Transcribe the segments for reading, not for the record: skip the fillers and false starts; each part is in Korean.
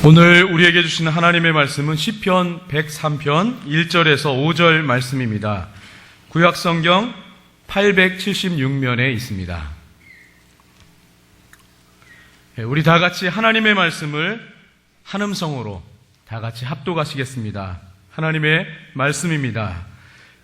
오늘 우리에게 주시는 하나님의 말씀은 시편 103편 1절에서 5절 말씀입니다. 구약성경 876면에 있습니다. 우리 다 같이 하나님의 말씀을 한음성으로 다 같이 합독하시겠습니다. 하나님의 말씀입니다.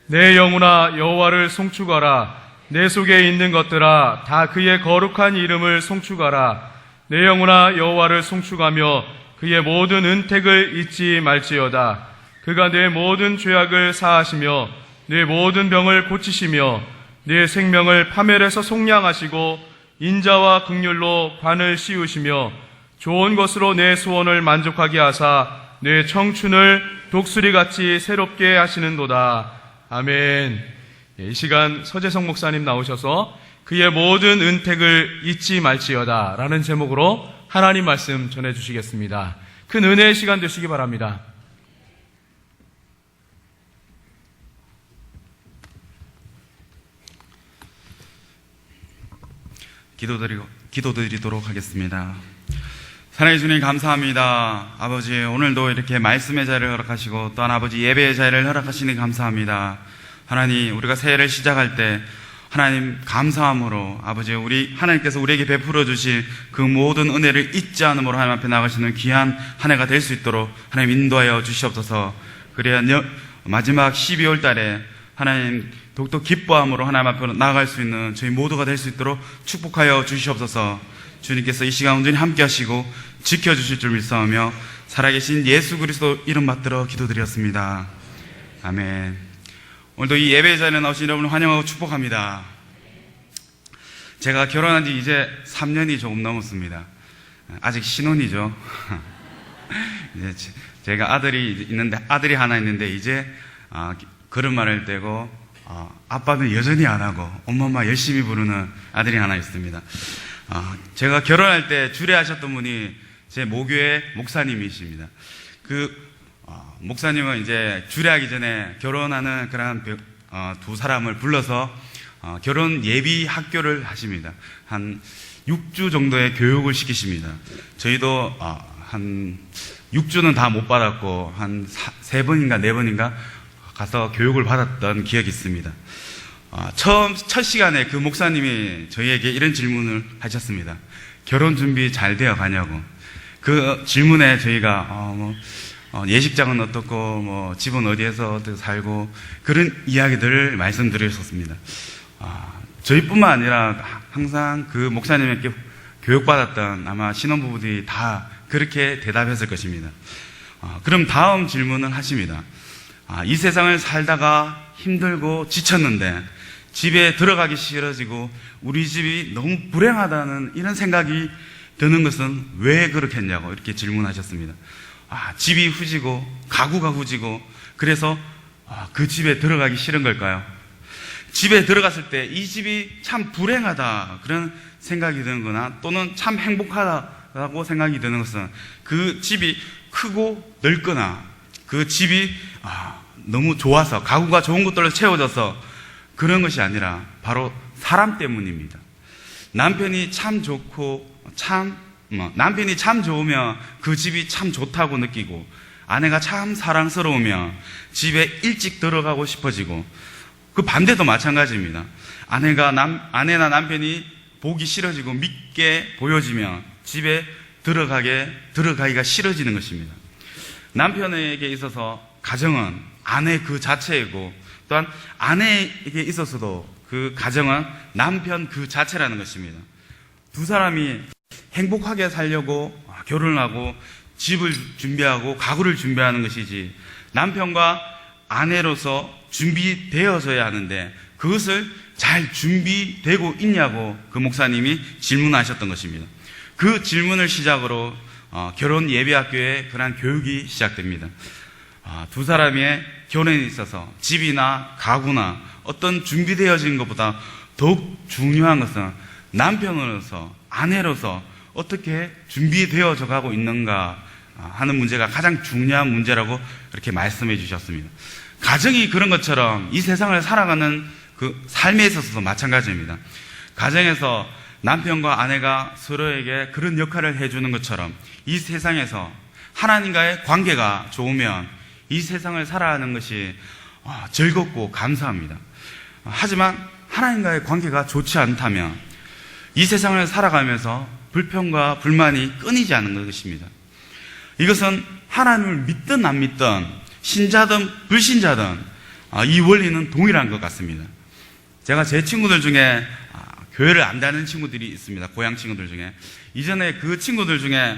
내 영혼아 여호와를 송축하라. 내 속에 있는 것들아 다 그의 거룩한 이름을 송축하라. 내 영혼아 여호와를 송축하며 그의 모든 은택을 잊지 말지어다. 그가 내 모든 죄악을 사하시며 내 모든 병을 고치시며 내 생명을 파멸해서 속량하시고 인자와 긍휼로 관을 씌우시며 좋은 것으로 내 소원을 만족하게 하사 내 청춘을 독수리같이 새롭게 하시는도다. 아멘. 이 시간 서재성 목사님 나오셔서 그의 모든 은택을 잊지 말지어다 라는 제목으로 하나님 말씀 전해주시겠습니다. 큰 은혜의 시간 되시기 바랍니다. 기도드리도록 하겠습니다. 사랑해 주님 감사합니다. 아버지 오늘도 이렇게 말씀의 자리를 허락하시고 또한 아버지 예배의 자리를 허락하시니 감사합니다. 하나님 우리가 새해를 시작할 때 하나님 감사함으로 아버지 하나님께서 우리에게 베풀어 주신 그 모든 은혜를 잊지 않음으로 하나님 앞에 나가시는 귀한 한 해가 될 수 있도록 하나님 인도하여 주시옵소서. 그래야 마지막 12월 달에 하나님 더욱더 기뻐함으로 하나님 앞으로 나아갈 수 있는 저희 모두가 될 수 있도록 축복하여 주시옵소서. 주님께서 이 시간 온전히 함께 하시고 지켜주실 줄 믿사오며 살아계신 예수 그리스도 이름 받들어 기도드렸습니다. 아멘. 오늘도 이 예배 자리에 나오신 여러분을 환영하고 축복합니다. 제가 결혼한 지 이제 3년이 조금 넘었습니다. 아직 신혼이죠. 이제 제가 아들이 하나 있는데 이제 걸음마를 떼고 아빠는 여전히 안 하고 엄마 열심히 부르는 아들이 하나 있습니다. 제가 결혼할 때 주례하셨던 분이 제 모교의 목사님이십니다. 목사님은 이제 주례하기 전에 결혼하는 그런 두 사람을 불러서 결혼 예비 학교를 하십니다. 한 6주 정도의 교육을 시키십니다. 저희도 한 6주는 다 못 받았고 한 3번인가 4번인가 가서 교육을 받았던 기억이 있습니다. 첫 시간에 그 목사님이 저희에게 이런 질문을 하셨습니다. 결혼 준비 잘 되어 가냐고. 그 질문에 저희가 예식장은 어떻고 집은 어디에서 어떻게 살고 그런 이야기들을 말씀드렸었습니다. 저희뿐만 아니라 항상 그 목사님에게 교육받았던 아마 신혼부부들이 다 그렇게 대답했을 것입니다. 그럼 다음 질문을 하십니다. 이 세상을 살다가 힘들고 지쳤는데 집에 들어가기 싫어지고 우리 집이 너무 불행하다는 이런 생각이 드는 것은 왜 그렇겠냐고 이렇게 질문하셨습니다. 집이 후지고 가구가 후지고 그래서 그 집에 들어가기 싫은 걸까요? 집에 들어갔을 때 이 집이 참 불행하다 그런 생각이 드는 거나 또는 참 행복하다고 생각이 드는 것은 그 집이 크고 넓거나 그 집이 너무 좋아서 가구가 좋은 것들로 채워져서 그런 것이 아니라 바로 사람 때문입니다. 남편이 참 좋으면 그 집이 참 좋다고 느끼고 아내가 참 사랑스러우면 집에 일찍 들어가고 싶어지고 그 반대도 마찬가지입니다. 아내나 남편이 보기 싫어지고 밉게 보여지면 집에 들어가기가 싫어지는 것입니다. 남편에게 있어서 가정은 아내 그 자체이고 또한 아내에게 있어서도 그 가정은 남편 그 자체라는 것입니다. 두 사람이 행복하게 살려고 결혼하고 집을 준비하고 가구를 준비하는 것이지 남편과 아내로서 준비되어져야 하는데 그것을 잘 준비되고 있냐고 그 목사님이 질문하셨던 것입니다. 그 질문을 시작으로 결혼 예비학교의 그러한 교육이 시작됩니다. 두 사람의 결혼에 있어서 집이나 가구나 어떤 준비되어진 것보다 더욱 중요한 것은 남편으로서 아내로서 어떻게 준비되어져 가고 있는가 하는 문제가 가장 중요한 문제라고 이렇게 말씀해 주셨습니다. 가정이 그런 것처럼 이 세상을 살아가는 그 삶에 있어서도 마찬가지입니다. 가정에서 남편과 아내가 서로에게 그런 역할을 해주는 것처럼 이 세상에서 하나님과의 관계가 좋으면 이 세상을 살아가는 것이 즐겁고 감사합니다. 하지만 하나님과의 관계가 좋지 않다면 이 세상을 살아가면서 불평과 불만이 끊이지 않는 것입니다. 이것은 하나님을 믿든 안 믿든 신자든 불신자든 이 원리는 동일한 것 같습니다. 제가 제 친구들 중에 교회를 안 다니는 친구들이 있습니다. 고향 친구들 중에. 이전에 그 친구들 중에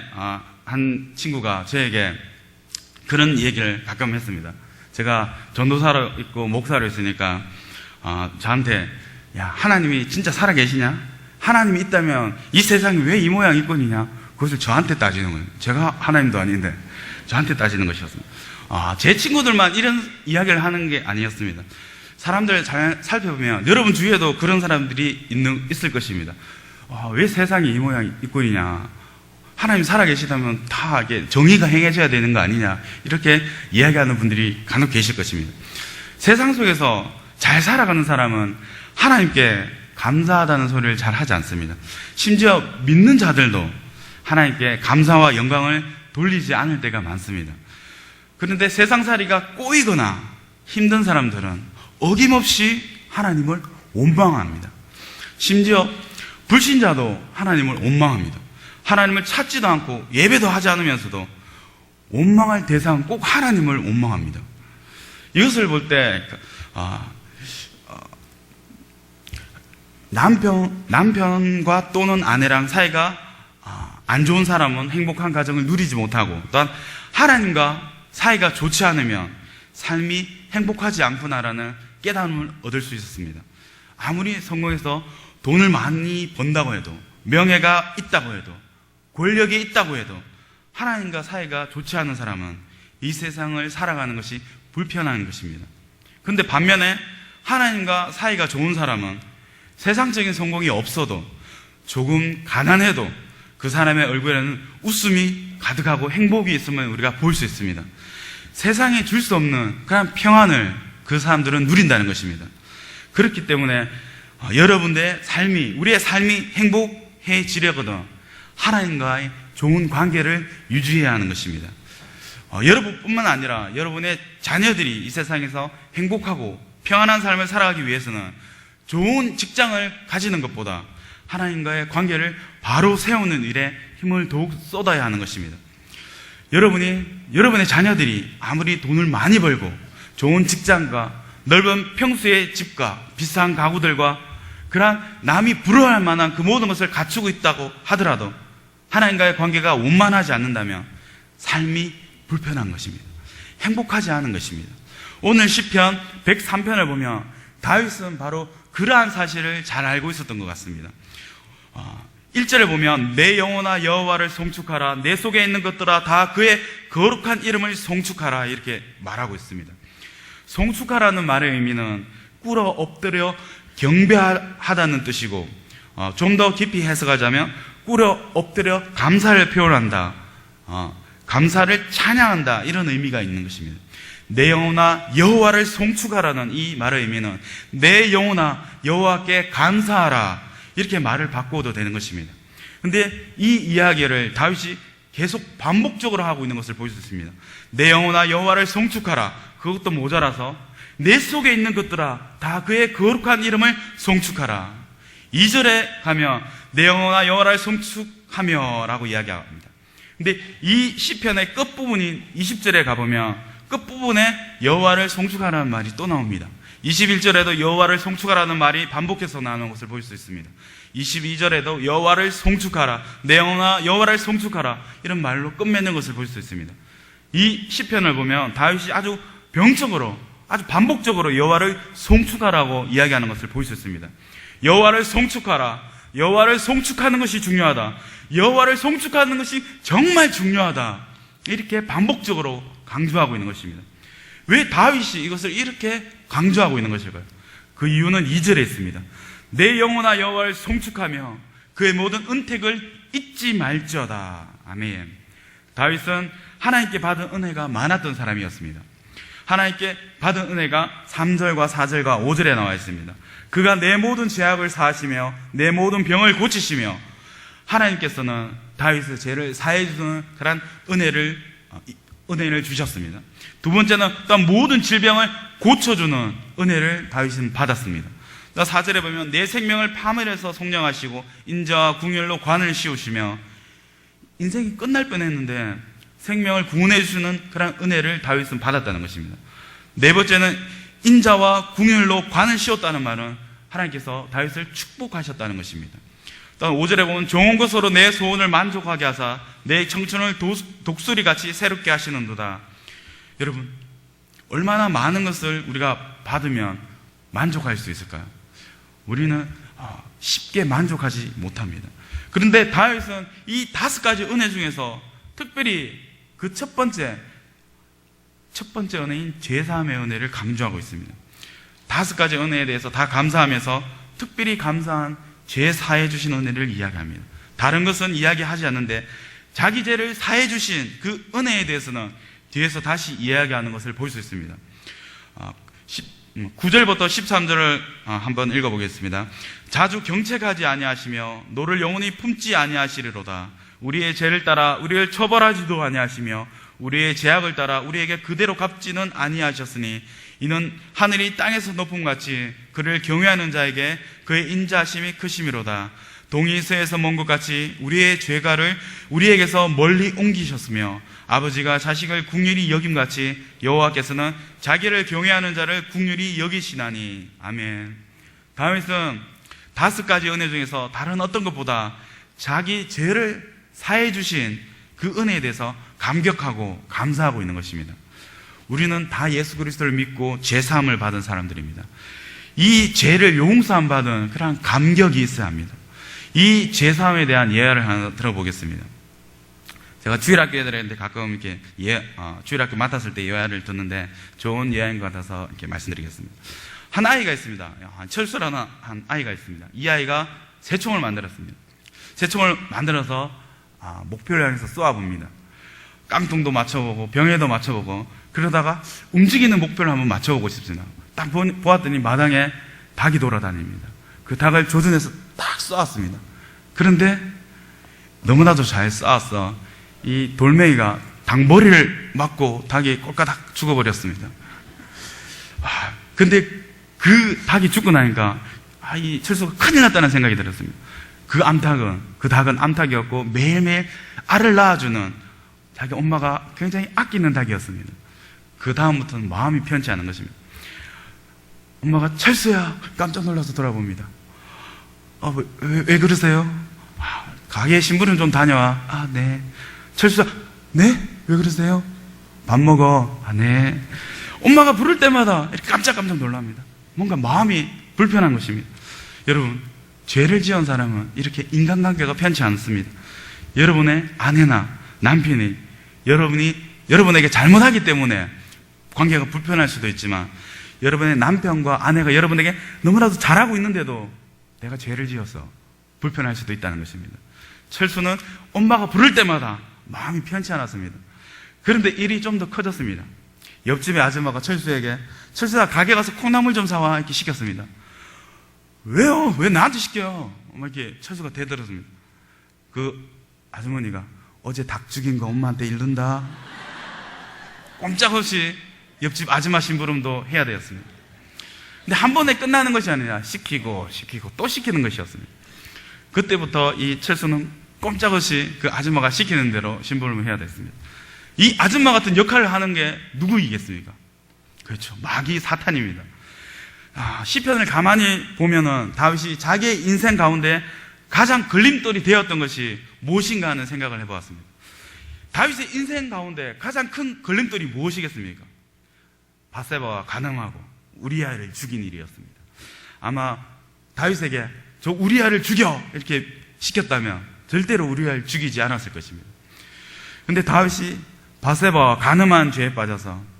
한 친구가 저에게 그런 얘기를 가끔 했습니다. 제가 전도사로 있고 목사로 있으니까 저한테 야, 하나님이 진짜 살아계시냐? 하나님이 있다면 이 세상이 왜 이 모양 이 꼴이냐? 그것을 저한테 따지는 거예요. 제가 하나님도 아닌데 저한테 따지는 것이었습니다. 제 친구들만 이런 이야기를 하는 게 아니었습니다. 사람들 잘 살펴보면 여러분 주위에도 그런 사람들이 있을 것입니다. 왜 세상이 이 모양 이 꼴이냐? 하나님 살아계시다면 다 이게 정의가 행해져야 되는 거 아니냐? 이렇게 이야기하는 분들이 간혹 계실 것입니다. 세상 속에서 잘 살아가는 사람은 하나님께 감사하다는 소리를 잘 하지 않습니다. 심지어 믿는 자들도 하나님께 감사와 영광을 돌리지 않을 때가 많습니다. 그런데 세상살이가 꼬이거나 힘든 사람들은 어김없이 하나님을 원망합니다. 심지어 불신자도 하나님을 원망합니다. 하나님을 찾지도 않고 예배도 하지 않으면서도 원망할 대상은 꼭 하나님을 원망합니다. 이것을 볼 때 남편과 또는 아내랑 사이가 안 좋은 사람은 행복한 가정을 누리지 못하고, 또한 하나님과 사이가 좋지 않으면 삶이 행복하지 않구나라는 깨달음을 얻을 수 있었습니다. 아무리 성공해서 돈을 많이 번다고 해도, 명예가 있다고 해도, 권력이 있다고 해도 하나님과 사이가 좋지 않은 사람은 이 세상을 살아가는 것이 불편한 것입니다. 그런데 반면에 하나님과 사이가 좋은 사람은 세상적인 성공이 없어도, 조금 가난해도 그 사람의 얼굴에는 웃음이 가득하고 행복이 있음을 우리가 볼 수 있습니다. 세상에 줄 수 없는 그런 평안을 그 사람들은 누린다는 것입니다. 그렇기 때문에 여러분의 삶이, 우리의 삶이 행복해지려거든 하나님과의 좋은 관계를 유지해야 하는 것입니다. 여러분뿐만 아니라 여러분의 자녀들이 이 세상에서 행복하고 평안한 삶을 살아가기 위해서는 좋은 직장을 가지는 것보다 하나님과의 관계를 바로 세우는 일에 힘을 더욱 쏟아야 하는 것입니다. 여러분의 자녀들이 아무리 돈을 많이 벌고 좋은 직장과 넓은 평수의 집과 비싼 가구들과 그러한 남이 부러워할 만한 그 모든 것을 갖추고 있다고 하더라도 하나님과의 관계가 원만하지 않는다면 삶이 불편한 것입니다. 행복하지 않은 것입니다. 오늘 시편 103편을 보면 다윗은 바로 그러한 사실을 잘 알고 있었던 것 같습니다. 1절에 보면 내 영혼아 여호와를 송축하라, 내 속에 있는 것들아 다 그의 거룩한 이름을 송축하라, 이렇게 말하고 있습니다. 송축하라는 말의 의미는 꿇어 엎드려 경배하다는 뜻이고, 좀 더 깊이 해석하자면 꿇어 엎드려 감사를 표현한다, 감사를 찬양한다, 이런 의미가 있는 것입니다. 내 영혼아 여호와를 송축하라는 이 말의 의미는 내 영혼아 여호와께 감사하라, 이렇게 말을 바꿔도 되는 것입니다. 그런데 이 이야기를 다윗이 계속 반복적으로 하고 있는 것을 볼 수 있습니다. 내 영혼아 여호와를 송축하라, 그것도 모자라서 내 속에 있는 것들아 다 그의 거룩한 이름을 송축하라. 2절에 가면 내 영혼아 여호와를 송축하며 라고 이야기합니다. 근데 이 시편의 끝부분인 20절에 가보면 끝부분에 여호와를 송축하라는 말이 또 나옵니다. 21절에도 여호와를 송축하라는 말이 반복해서 나오는 것을 볼 수 있습니다. 22절에도 여호와를 송축하라, 내 영혼아 여호와를 송축하라, 이런 말로 끝맺는 것을 볼 수 있습니다. 이 시편을 보면 다윗이 아주 병적으로, 아주 반복적으로 여호와를 송축하라고 이야기하는 것을 볼 수 있습니다. 여호와를 송축하라, 여호와를 송축하는 것이 중요하다, 여호와를 송축하는 것이 정말 중요하다, 이렇게 반복적으로 강조하고 있는 것입니다. 왜 다윗이 이것을 이렇게 강조하고 있는 것일까요? 그 이유는 2절에 있습니다. 내 영혼아 여호와를 송축하며 그의 모든 은택을 잊지 말지어다. 아멘. 다윗은 하나님께 받은 은혜가 많았던 사람이었습니다. 하나님께 받은 은혜가 3절과 4절과 5절에 나와 있습니다. 그가 내 모든 죄악을 사하시며 내 모든 병을 고치시며, 하나님께서는 다윗의 죄를 사해 주는 그런 은혜를 은혜를 주셨습니다. 두 번째는 또한 모든 질병을 고쳐주는 은혜를 다윗은 받았습니다. 4절에 보면 내 생명을 파멸해서 속량하시고 인자와 궁율로 관을 씌우시며, 인생이 끝날 뻔했는데 생명을 구원해 주시는 그런 은혜를 다윗은 받았다는 것입니다. 네 번째는 인자와 궁율로 관을 씌웠다는 말은 하나님께서 다윗을 축복하셨다는 것입니다. 또 5절에 보면 좋은 것으로 내 소원을 만족하게 하사 내 청춘을 독수리같이 새롭게 하시는도다. 여러분, 얼마나 많은 것을 우리가 받으면 만족할 수 있을까요? 우리는 쉽게 만족하지 못합니다. 그런데 다윗은 이 5가지 은혜 중에서 특별히 그 첫 번째 은혜인 제사함의 은혜를 강조하고 있습니다. 5가지 은혜에 대해서 다 감사하면서 특별히 감사한 제사해 주신 은혜를 이야기합니다. 다른 것은 이야기하지 않는데 자기 죄를 사해 주신 그 은혜에 대해서는 뒤에서 다시 이야기하는 것을 볼 수 있습니다. 9절부터 13절을 한번 읽어보겠습니다. 자주 경책하지 아니하시며 노를 영원히 품지 아니하시리로다. 우리의 죄를 따라 우리를 처벌하지도 아니하시며 우리의 죄악을 따라 우리에게 그대로 갚지는 아니하셨으니 이는 하늘이 땅에서 높음같이 그를 경외하는 자에게 그의 인자하심이 크심이로다. 동이 서에서 먼 것 같이 우리의 죄가를 우리에게서 멀리 옮기셨으며 아버지가 자식을 긍휼히 여김같이 여호와께서는 자기를 경외하는 자를 긍휼히 여기시나니. 아멘. 다윗은 5가지 은혜 중에서 다른 어떤 것보다 자기 죄를 사해 주신 그 은혜에 대해서 감격하고 감사하고 있는 것입니다. 우리는 다 예수 그리스도를 믿고 죄사함을 받은 사람들입니다. 이 죄를 용서함 받은 그런 감격이 있어야 합니다. 이 죄사함에 대한 예화를 하나 들어보겠습니다. 제가 주일학교 애들한테 가끔 이렇게 주일학교 맡았을 때 예화를 듣는데 좋은 예화인 것 같아서 이렇게 말씀드리겠습니다. 한 아이가 있습니다. 철수라는 한 아이가 있습니다. 이 아이가 새총을 만들었습니다. 새총을 만들어서 목표를 향해서 쏘아봅니다. 깡통도 맞춰보고 병에도 맞춰보고 그러다가 움직이는 목표를 한번 맞춰보고 싶습니다. 딱 보았더니 마당에 닭이 돌아다닙니다. 그 닭을 조준해서 딱 쏘았습니다. 그런데 너무나도 잘 쏘았어. 이 돌멩이가 닭머리를 맞고 닭이 꼴까닥 죽어버렸습니다. 근데 그 닭이 죽고 나니까 이 철수가 큰일 났다는 생각이 들었습니다. 그 닭은 암탉이었고 매일매일 알을 낳아주는 자기 엄마가 굉장히 아끼는 닭이었습니다. 그 다음부터는 마음이 편치 않은 것입니다. 엄마가 철수야 깜짝 놀라서 돌아봅니다. 왜 그러세요? 가게 신부름 좀 다녀와. 네. 철수야, 네? 왜 그러세요? 밥 먹어. 네. 엄마가 부를 때마다 이렇게 깜짝깜짝 놀랍니다. 뭔가 마음이 불편한 것입니다. 여러분, 죄를 지은 사람은 이렇게 인간관계가 편치 않습니다. 여러분의 아내나 남편이 여러분에게 잘못하기 때문에 관계가 불편할 수도 있지만 여러분의 남편과 아내가 여러분에게 너무나도 잘하고 있는데도 내가 죄를 지어서 불편할 수도 있다는 것입니다. 철수는 엄마가 부를 때마다 마음이 편치 않았습니다. 그런데 일이 좀 더 커졌습니다. 옆집의 아줌마가 철수에게 철수야 가게 가서 콩나물 좀 사와 이렇게 시켰습니다. 왜요? 왜 나한테 시켜? 이렇게 철수가 대들었습니다. 그 아주머니가 어제 닭 죽인 거 엄마한테 일른다. 꼼짝없이 옆집 아줌마 심부름도 해야 되었습니다. 근데 한 번에 끝나는 것이 아니라 시키고 또 시키는 것이었습니다. 그때부터 이 철수는 꼼짝없이 그 아줌마가 시키는 대로 심부름을 해야 됐습니다. 이 아줌마 같은 역할을 하는 게 누구이겠습니까? 그렇죠. 마귀 사탄입니다. 시편을 가만히 보면은 다윗이 자기의 인생 가운데 가장 걸림돌이 되었던 것이 무엇인가 하는 생각을 해보았습니다. 다윗의 인생 가운데 가장 큰 걸림돌이 무엇이겠습니까? 밧세바와 간음하고 우리아를 죽인 일이었습니다. 아마 다윗에게 저 우리아를 죽여 이렇게 시켰다면 절대로 우리아를 죽이지 않았을 것입니다. 그런데 다윗이 밧세바와 간음한 죄에 빠져서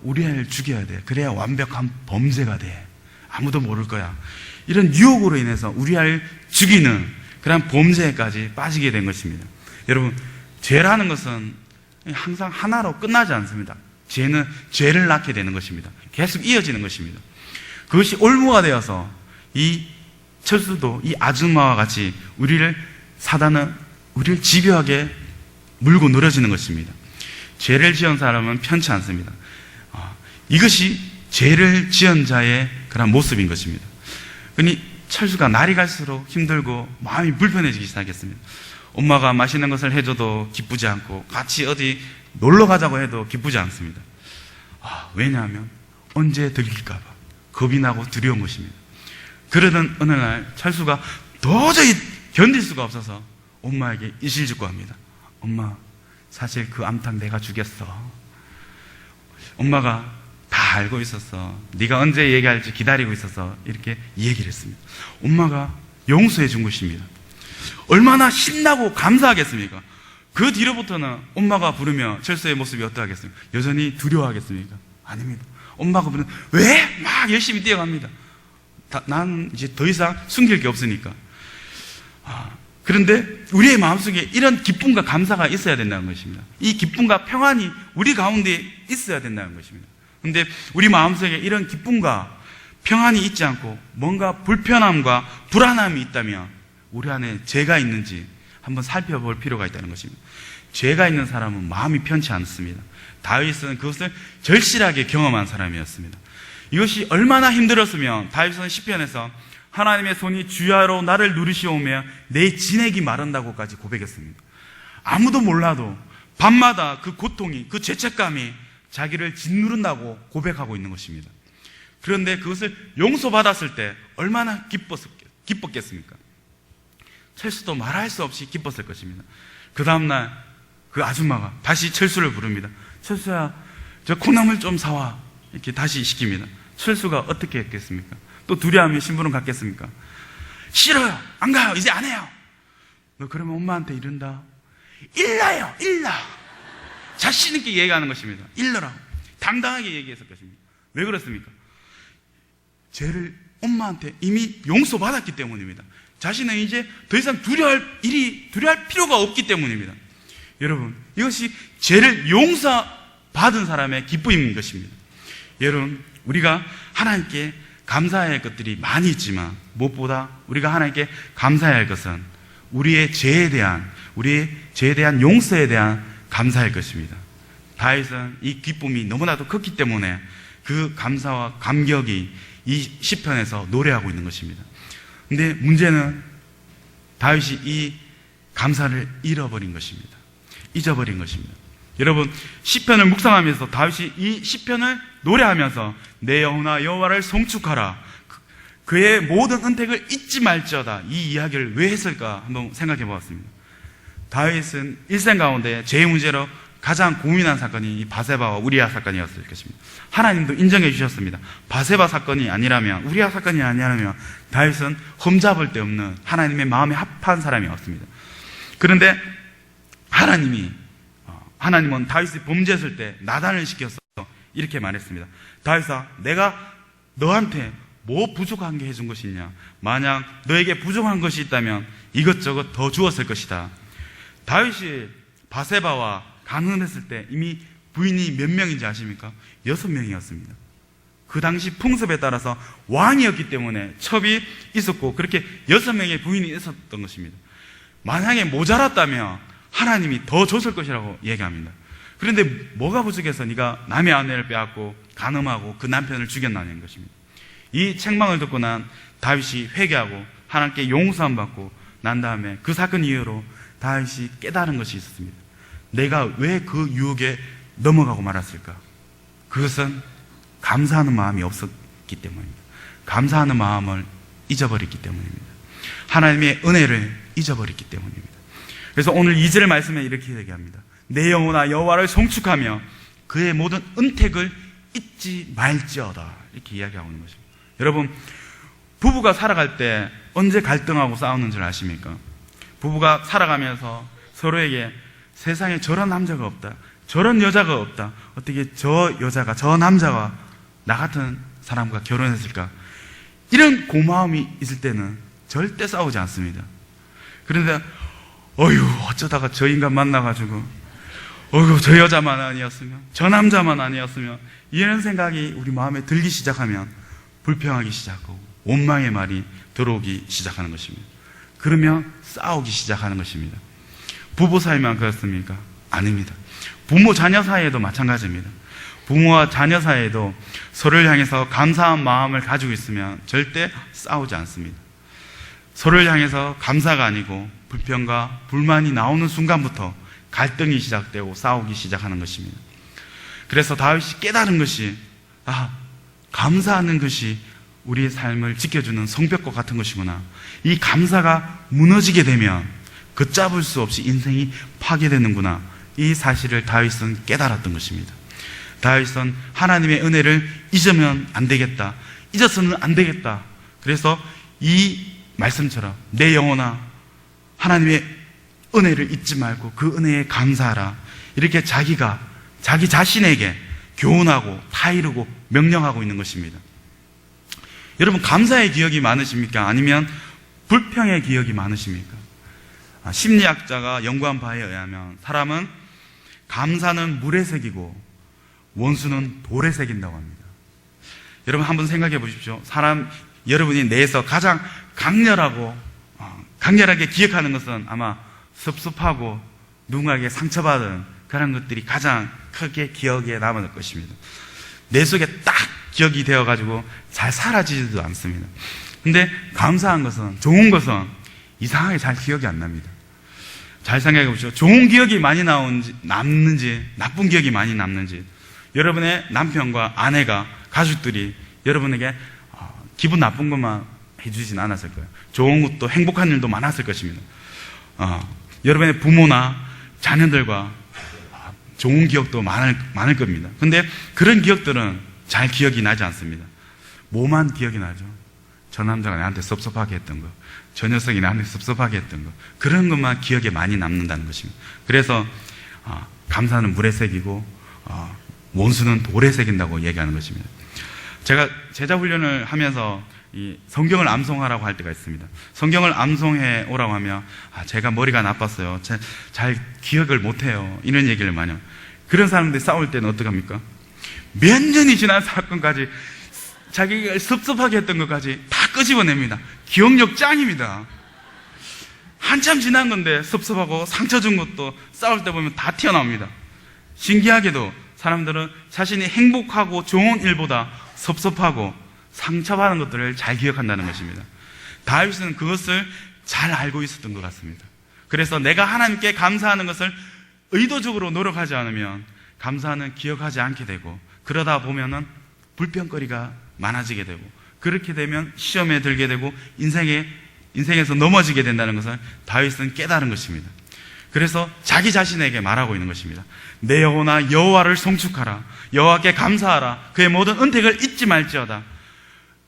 우리아를 죽여야 돼. 그래야 완벽한 범죄가 돼. 아무도 모를 거야. 이런 유혹으로 인해서 우리아를 죽이는 그런 범죄까지 빠지게 된 것입니다. 여러분, 죄라는 것은 항상 하나로 끝나지 않습니다. 죄는 죄를 낳게 되는 것입니다. 계속 이어지는 것입니다. 그것이 올무가 되어서 이 철수도 이 아줌마와 같이 사단은 우리를 집요하게 물고 늘어지는 것입니다. 죄를 지은 사람은 편치 않습니다. 이것이 죄를 지은 자의 그런 모습인 것입니다. 그러니 철수가 날이 갈수록 힘들고 마음이 불편해지기 시작했습니다. 엄마가 맛있는 것을 해줘도 기쁘지 않고 같이 어디 놀러 가자고 해도 기쁘지 않습니다. 왜냐하면 언제 들킬까 봐 겁이 나고 두려운 것입니다. 그러던 어느 날 철수가 도저히 견딜 수가 없어서 엄마에게 이실직고 합니다. 엄마, 사실 그 암탉 내가 죽였어. 엄마가 다 알고 있었어. 네가 언제 얘기할지 기다리고 있어서 이렇게 얘기를 했습니다. 엄마가 용서해 준 것입니다. 얼마나 신나고 감사하겠습니까? 그 뒤로부터는 엄마가 부르면 철수의 모습이 어떠하겠습니까? 여전히 두려워하겠습니까? 아닙니다. 엄마가 부르면 왜? 막 열심히 뛰어갑니다. 난 이제 더 이상 숨길 게 없으니까. 그런데 우리의 마음속에 이런 기쁨과 감사가 있어야 된다는 것입니다. 이 기쁨과 평안이 우리 가운데 있어야 된다는 것입니다. 그런데 우리 마음속에 이런 기쁨과 평안이 있지 않고 뭔가 불편함과 불안함이 있다면 우리 안에 죄가 있는지 한번 살펴볼 필요가 있다는 것입니다. 죄가 있는 사람은 마음이 편치 않습니다. 다윗은 그것을 절실하게 경험한 사람이었습니다. 이것이 얼마나 힘들었으면 다윗은 시편에서 하나님의 손이 주야로 나를 누르시오며 내 진액이 마른다고까지 고백했습니다. 아무도 몰라도 밤마다 그 고통이, 그 죄책감이 자기를 짓누른다고 고백하고 있는 것입니다. 그런데 그것을 용서받았을 때 얼마나 기뻤겠습니까? 철수도 말할 수 없이 기뻤을 것입니다. 그 다음날 그 아줌마가 다시 철수를 부릅니다. 철수야, 저 콩나물 좀 사와. 이렇게 다시 시킵니다. 철수가 어떻게 했겠습니까? 또 두려움에 심부름 갔겠습니까? 싫어요. 안 가요. 이제 안 해요. 너 그러면 엄마한테 이른다. 일러요. 일러. 자신 있게 얘기하는 것입니다. 일러라고. 당당하게 얘기했을 것입니다. 왜 그렇습니까? 죄를 엄마한테 이미 용서받았기 때문입니다. 자신은 이제 더 이상 두려워할 필요가 없기 때문입니다. 여러분, 이것이 죄를 용서받은 사람의 기쁨인 것입니다. 여러분, 우리가 하나님께 감사해야 할 것들이 많이 있지만 무엇보다 우리가 하나님께 감사해야 할 것은 우리의 죄에 대한 용서에 대한 감사할 것입니다. 다윗은 이 기쁨이 너무나도 컸기 때문에 그 감사와 감격이 이 시편에서 노래하고 있는 것입니다. 근데 문제는 다윗이 이 감사를 잃어버린 것입니다. 잊어버린 것입니다. 여러분, 시편을 묵상하면서 다윗이 이 시편을 노래하면서 내 영혼아 여호와를 송축하라, 그의 모든 은택을 잊지 말지어다, 이 이야기를 왜 했을까 한번 생각해 보았습니다. 다윗은 일생 가운데 죄의 문제로 가장 고민한 사건이 이 바세바와 우리아 사건이었을 것입니다. 하나님도 인정해 주셨습니다. 바세바 사건이 아니라면, 우리아 사건이 아니라면 다윗은 흠잡을 데 없는 하나님의 마음에 합한 사람이었습니다. 그런데 하나님은 다윗이 범죄했을 때 나단을 시켜서 이렇게 말했습니다. 다윗아, 내가 너한테 뭐 부족한 게 해준 것이 있냐? 만약 너에게 부족한 것이 있다면 이것저것 더 주었을 것이다. 다윗이 바세바와 간혼했을 때 이미 부인이 몇 명인지 아십니까? 6명이었습니다. 그 당시 풍습에 따라서 왕이었기 때문에 첩이 있었고 그렇게 6명의 부인이 있었던 것입니다. 만약에 모자랐다면 하나님이 더 줬을 것이라고 얘기합니다. 그런데 뭐가 부족해서 네가 남의 아내를 빼앗고 간음하고 그 남편을 죽였나는 것입니다. 이 책망을 듣고 난 다윗이 회개하고 하나님께 용서함 받고 난 다음에 그 사건 이후로 다윗이 깨달은 것이 있었습니다. 내가 왜 그 유혹에 넘어가고 말았을까? 그것은 감사하는 마음이 없었기 때문입니다. 감사하는 마음을 잊어버렸기 때문입니다. 하나님의 은혜를 잊어버렸기 때문입니다. 그래서 오늘 2절 말씀에 이렇게 얘기합니다. 내 영혼아 여호와를 송축하며 그의 모든 은택을 잊지 말지어다, 이렇게 이야기하고 있는 것입니다. 여러분, 부부가 살아갈 때 언제 갈등하고 싸우는 줄 아십니까? 부부가 살아가면서 서로에게 세상에 저런 남자가 없다, 저런 여자가 없다, 어떻게 저 여자가, 저 남자가 나 같은 사람과 결혼했을까, 이런 고마움이 있을 때는 절대 싸우지 않습니다. 그런데 어쩌다가 저 인간 만나가지고 저 여자만 아니었으면, 저 남자만 아니었으면, 이런 생각이 우리 마음에 들기 시작하면 불평하기 시작하고 원망의 말이 들어오기 시작하는 것입니다. 그러면 싸우기 시작하는 것입니다. 부부 사이만 그렇습니까? 아닙니다. 부모 자녀 사이에도 마찬가지입니다. 부모와 자녀 사이에도 서로를 향해서 감사한 마음을 가지고 있으면 절대 싸우지 않습니다. 서로를 향해서 감사가 아니고 불평과 불만이 나오는 순간부터 갈등이 시작되고 싸우기 시작하는 것입니다. 그래서 다윗이 깨달은 것이 감사하는 것이 우리의 삶을 지켜주는 성벽과 같은 것이구나. 이 감사가 무너지게 되면 걷잡을 수 없이 인생이 파괴되는구나. 이 사실을 다윗은 깨달았던 것입니다. 다윗은 하나님의 은혜를 잊으면 안 되겠다. 잊어서는 안 되겠다. 그래서 이 말씀처럼 내 영혼아 하나님의 은혜를 잊지 말고 그 은혜에 감사하라. 이렇게 자기 자신에게 교훈하고 타이르고 명령하고 있는 것입니다. 여러분, 감사의 기억이 많으십니까? 아니면 불평의 기억이 많으십니까? 심리학자가 연구한 바에 의하면 사람은 감사는 물에 새기고 원수는 돌에 새긴다고 합니다. 여러분 한번 생각해 보십시오. 여러분이 내에서 가장 강렬하게 기억하는 것은 아마 섭섭하고 누군가에게 상처받은 그런 것들이 가장 크게 기억에 남을 것입니다. 내 속에 딱 기억이 되어가지고 잘 사라지지도 않습니다. 근데 감사한 것은, 좋은 것은 이상하게 잘 기억이 안 납니다. 잘 생각해 보십시오. 좋은 기억이 많이 남는지 나쁜 기억이 많이 남는지, 여러분의 남편과 아내가, 가족들이 여러분에게 기분 나쁜 것만 해주진 않았을 거예요. 좋은 것도, 행복한 일도 많았을 것입니다. 여러분의 부모나 자녀들과 좋은 기억도 많을 겁니다. 근데 그런 기억들은 잘 기억이 나지 않습니다. 뭐만 기억이 나죠? 저 남자가 나한테 섭섭하게 했던 거, 저 녀석이 나한테 섭섭하게 했던 거, 그런 것만 기억에 많이 남는다는 것입니다. 그래서 감사는 물에 새기고 원수는 돌에 새긴다고 얘기하는 것입니다. 제가 제자 훈련을 하면서 이 성경을 암송하라고 할 때가 있습니다. 성경을 암송해 오라고 하면 제가 머리가 나빴어요, 잘 기억을 못해요, 이런 얘기를 많이 해요. 그런 사람들이 싸울 때는 어떡합니까? 몇 년이 지난 사건까지, 자기가 섭섭하게 했던 것까지 다 끄집어냅니다. 기억력 짱입니다. 한참 지난 건데 섭섭하고 상처 준 것도 싸울 때 보면 다 튀어나옵니다. 신기하게도 사람들은 자신이 행복하고 좋은 일보다 섭섭하고 상처받은 것들을 잘 기억한다는 것입니다. 다윗은 그것을 잘 알고 있었던 것 같습니다. 그래서 내가 하나님께 감사하는 것을 의도적으로 노력하지 않으면 감사는 기억하지 않게 되고, 그러다 보면은 불평거리가 많아지게 되고, 그렇게 되면 시험에 들게 되고 인생에서 넘어지게 된다는 것을 다윗은 깨달은 것입니다. 그래서 자기 자신에게 말하고 있는 것입니다. 내 영혼아 여호와를 송축하라. 여호와께 감사하라. 그의 모든 은택을 잊지 말지어다.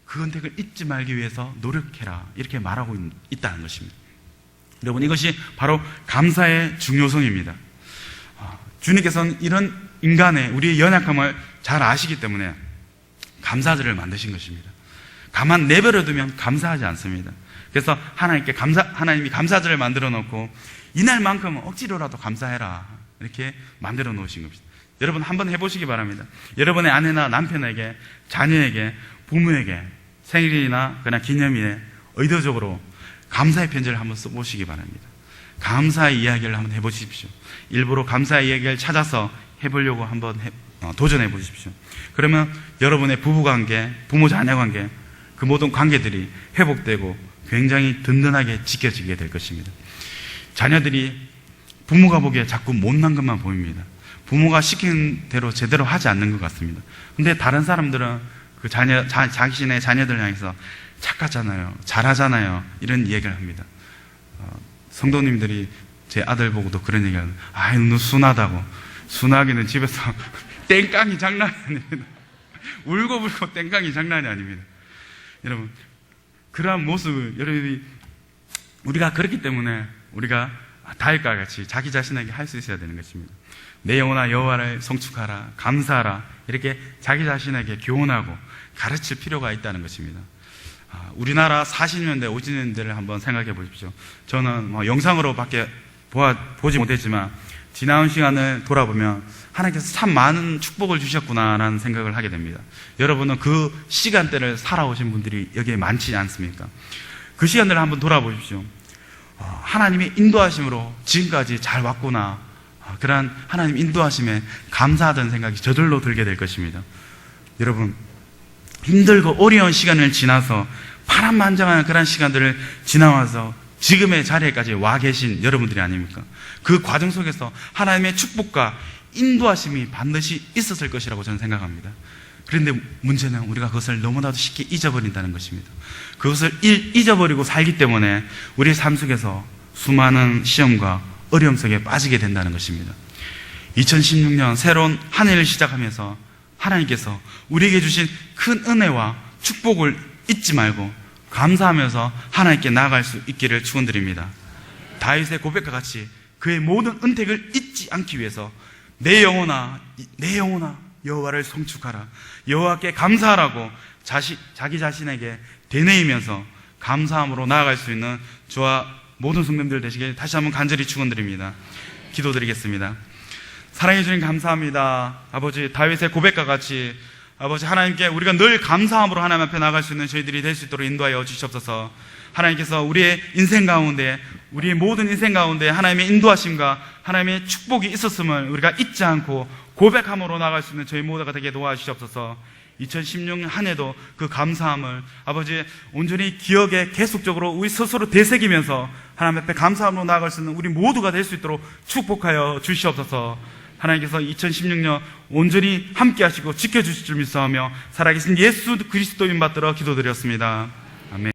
그 은택을 잊지 말기 위해서 노력해라. 이렇게 말하고 있다는 것입니다. 여러분, 이것이 바로 감사의 중요성입니다. 주님께서는 이런 인간의, 우리의 연약함을 잘 아시기 때문에 감사절을 만드신 것입니다. 가만 내버려두면 감사하지 않습니다. 그래서 하나님이 감사절을 만들어 놓고 이날만큼은 억지로라도 감사해라, 이렇게 만들어 놓으신 겁니다. 여러분 한번 해보시기 바랍니다. 여러분의 아내나 남편에게, 자녀에게, 부모에게 생일이나 그냥 기념일에 의도적으로 감사의 편지를 한번 써보시기 바랍니다. 감사의 이야기를 한번 해보십시오. 일부러 감사의 이야기를 찾아서 해보려고 한번 도전해 보십시오. 그러면 여러분의 부부관계, 부모 자녀관계, 그 모든 관계들이 회복되고 굉장히 든든하게 지켜지게 될 것입니다. 자녀들이 부모가 보기에 자꾸 못난 것만 보입니다. 부모가 시킨 대로 제대로 하지 않는 것 같습니다. 근데 다른 사람들은 그 자신의 자녀들 향해서 착하잖아요, 잘하잖아요, 이런 얘기를 합니다. 성도님들이 제 아들 보고도 그런 얘기를 하는, 너 순하다고. 순하기는 집에서 땡깡이 장난이 아닙니다. 울고불고 땡깡이 장난이 아닙니다. 여러분, 그러한 모습을 우리가 그렇기 때문에 우리가 다윗과 같이 자기 자신에게 할 수 있어야 되는 것입니다. 내 영혼아 여호와를 송축하라, 감사하라, 이렇게 자기 자신에게 교훈하고 가르칠 필요가 있다는 것입니다. 우리나라 40년대, 50년대를 한번 생각해 보십시오. 저는 영상으로밖에 보지 못했지만 지나온 시간을 돌아보면 하나님께서 참 많은 축복을 주셨구나라는 생각을 하게 됩니다. 여러분은 그 시간대를 살아오신 분들이 여기에 많지 않습니까? 그 시간들을 한번 돌아보십시오. 하나님의 인도하심으로 지금까지 잘 왔구나, 그러한 하나님 인도하심에 감사하다는 생각이 저절로 들게 될 것입니다. 여러분, 힘들고 어려운 시간을 지나서 파란만장한 그런 시간들을 지나와서 지금의 자리에까지 와 계신 여러분들이 아닙니까? 그 과정 속에서 하나님의 축복과 인도하심이 반드시 있었을 것이라고 저는 생각합니다. 그런데 문제는 우리가 그것을 너무나도 쉽게 잊어버린다는 것입니다. 그것을 잊어버리고 살기 때문에 우리의 삶 속에서 수많은 시험과 어려움 속에 빠지게 된다는 것입니다. 2016년 새로운 한 해를 시작하면서 하나님께서 우리에게 주신 큰 은혜와 축복을 잊지 말고 감사하면서 하나님께 나아갈 수 있기를 축원드립니다. 다윗의 고백과 같이 그의 모든 은택을 잊지 않기 위해서 내 영혼아 여호와를 송축하라, 여호와께 감사하라고 자기 자신에게 되뇌이면서 감사함으로 나아갈 수 있는 저와 모든 성도님들 되시길 다시 한번 간절히 축원드립니다. 기도드리겠습니다. 사랑해 주님 감사합니다. 아버지, 다윗의 고백과 같이 아버지 하나님께 우리가 늘 감사함으로 하나님 앞에 나갈 수 있는 저희들이 될 수 있도록 인도하여 주시옵소서. 하나님께서 우리의 인생 가운데, 우리의 모든 인생 가운데 하나님의 인도하심과 하나님의 축복이 있었음을 우리가 잊지 않고 고백함으로 나갈 수 있는 저희 모두가 되게 도와주시옵소서. 2016년 한 해도 그 감사함을 아버지 온전히 기억에 계속적으로 우리 스스로 되새기면서 하나님 앞에 감사함으로 나아갈 수 있는 우리 모두가 될 수 있도록 축복하여 주시옵소서. 하나님께서 2016년 온전히 함께 하시고 지켜주실 줄 믿사오며 살아계신 예수 그리스도인 받들어 기도드렸습니다. 아멘.